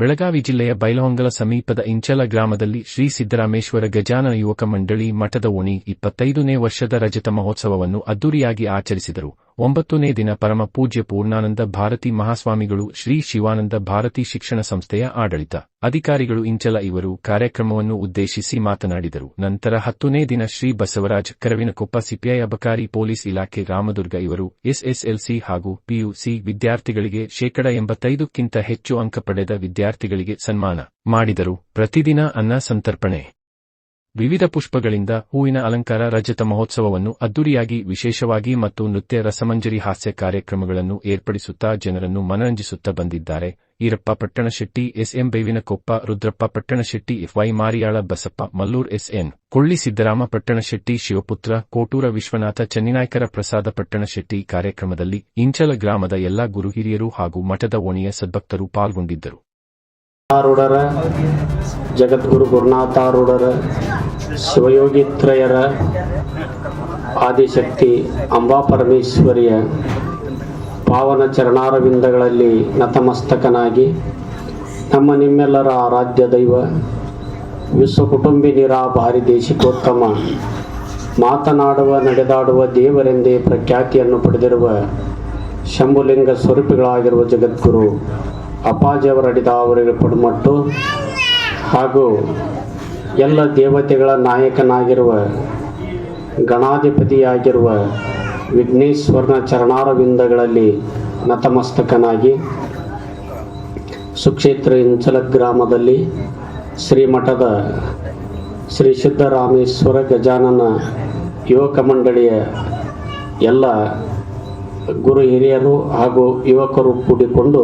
ಬೆಳಗಾವಿ ಜಿಲ್ಲೆಯ ಬೈಲಹೊಂಗಲ ಸಮೀಪದ ಇಂಚಲ ಗ್ರಾಮದಲ್ಲಿ ಶ್ರೀ ಸಿದ್ದರಾಮೇಶ್ವರ ಗಜಾನನ ಯುವಕ ಮಂಡಳಿ ಮಠದ ಓಣಿ 25ನೇ ವರ್ಷದ ರಜತ ಮಹೋತ್ಸವವನ್ನು ಅದ್ದೂರಿಯಾಗಿ ಆಚರಿಸಿದರು. 9ನೇ ದಿನ ಪರಮ ಪೂಜ್ಯ ಪೂರ್ಣಾನಂದ ಭಾರತಿ ಮಹಾಸ್ವಾಮಿಗಳು, ಶ್ರೀ ಶಿವಾನಂದ ಭಾರತಿ ಶಿಕ್ಷಣ ಸಂಸ್ಥೆಯ ಆಡಳಿತ ಅಧಿಕಾರಿಗಳು ಇಂಚಲ ಇವರು ಕಾರ್ಯಕ್ರಮವನ್ನು ಉದ್ದೇಶಿಸಿ ಮಾತನಾಡಿದರು. ನಂತರ 10ನೇ ದಿನ ಶ್ರೀ ಬಸವರಾಜ್ ಕರವಿನಕೊಪ್ಪ ಸಿಪಿಐ ಅಬಕಾರಿ ಪೊಲೀಸ್ ಇಲಾಖೆ ರಾಮದುರ್ಗ ಇವರು ಎಸ್ಎಸ್ಎಲ್ಸಿ ಹಾಗೂ ಪಿಯುಸಿ ವಿದ್ಯಾರ್ಥಿಗಳಿಗೆ 85ಕ್ಕಿಂತ ಹೆಚ್ಚು ಅಂಕ ಪಡೆದ ವಿದ್ಯಾರ್ಥಿಗಳಿಗೆ ಸನ್ಮಾನ ಮಾಡಿದರು. ಪ್ರತಿದಿನ ಅನ್ನ ಸಂತರ್ಪಣೆ, ವಿವಿಧ ಪುಷ್ಪಗಳಿಂದ ಹೂವಿನ ಅಲಂಕಾರ, ರಜತ ಮಹೋತ್ಸವವನ್ನು ಅದ್ದೂರಿಯಾಗಿ ವಿಶೇಷವಾಗಿ ಮತ್ತು ನೃತ್ಯ, ರಸಮಂಜರಿ, ಹಾಸ್ಯ ಕಾರ್ಯಕ್ರಮಗಳನ್ನು ಏರ್ಪಡಿಸುತ್ತಾ ಜನರನ್ನು ಮನರಂಜಿಸುತ್ತಾ ಬಂದಿದ್ದಾರೆ. Irappa Pattanashetti, S M ಬೇವಿನಕೊಪ್ಪ, Rudrappa Pattanashetti, FY ಮಾರಿಯಾಳ, Basappa Mallur, SN ಕೊಳ್ಳಿ, Siddarama Pattanashetti, Shivaputra ಕೋಟೂರ, Vishwanath ಚನ್ನಿನಾಯ್ಕರ, ಪ್ರಸಾದ ಪಟ್ಟಣಶೆಟ್ಟಿ. ಕಾರ್ಯಕ್ರಮದಲ್ಲಿ ಇಂಚಲ ಗ್ರಾಮದ ಎಲ್ಲಾ ಗುರು ಹಿರಿಯರು ಹಾಗೂ ಮಠದ ಓಣಿಯ ಸದ್ಭಕ್ತರು ಪಾಲ್ಗೊಂಡಿದ್ದರು. ಆರೂಢರ, ಜಗದ್ಗುರು ಗುರುನಾಥಾರೂಢರ, ಶಿವಯೋಗಿತ್ರಯರ, ಆದಿಶಕ್ತಿ ಅಂಬಾಪರಮೇಶ್ವರಿಯ ಪಾವನ ಚರಣಾರವಿಂದಗಳಲ್ಲಿ ನತಮಸ್ತಕನಾಗಿ ನಮ್ಮ ನಿಮ್ಮೆಲ್ಲರ ಆರಾಧ್ಯ ದೈವ, ವಿಶ್ವಕುಟುಂಬಿನಿರ ಭಾರಿ ದೇಶಿಕೋತ್ತಮ, ಮಾತನಾಡುವ ನಡೆದಾಡುವ ದೇವರೆಂದೇ ಪ್ರಖ್ಯಾತಿಯನ್ನು ಪಡೆದಿರುವ ಶಂಭುಲಿಂಗ ಸ್ವರೂಪಿಗಳಾಗಿರುವ ಜಗದ್ಗುರು ಅಪ್ಪಾಜಿಯವರಡಿದ ಅವರಿಗೆ ಪಡುಮಟ್ಟು ಹಾಗೂ ಎಲ್ಲ ದೇವತೆಗಳ ನಾಯಕನಾಗಿರುವ ಗಣಾಧಿಪತಿಯಾಗಿರುವ ವಿಘ್ನೇಶ್ವರನ ಚರಣಾರವಿಂದಗಳಲ್ಲಿ ನತಮಸ್ತಕನಾಗಿ ಸುಕ್ಷೇತ್ರ ಇಂಚಲ ಗ್ರಾಮದಲ್ಲಿ ಶ್ರೀಮಠದ ಶ್ರೀ ಸಿದ್ದರಾಮೇಶ್ವರ ಗಜಾನನ ಯುವಕ ಮಂಡಳಿಯ ಎಲ್ಲ ಗುರು ಹಿರಿಯರು ಹಾಗೂ ಯುವಕರು ಕೂಡಿಕೊಂಡು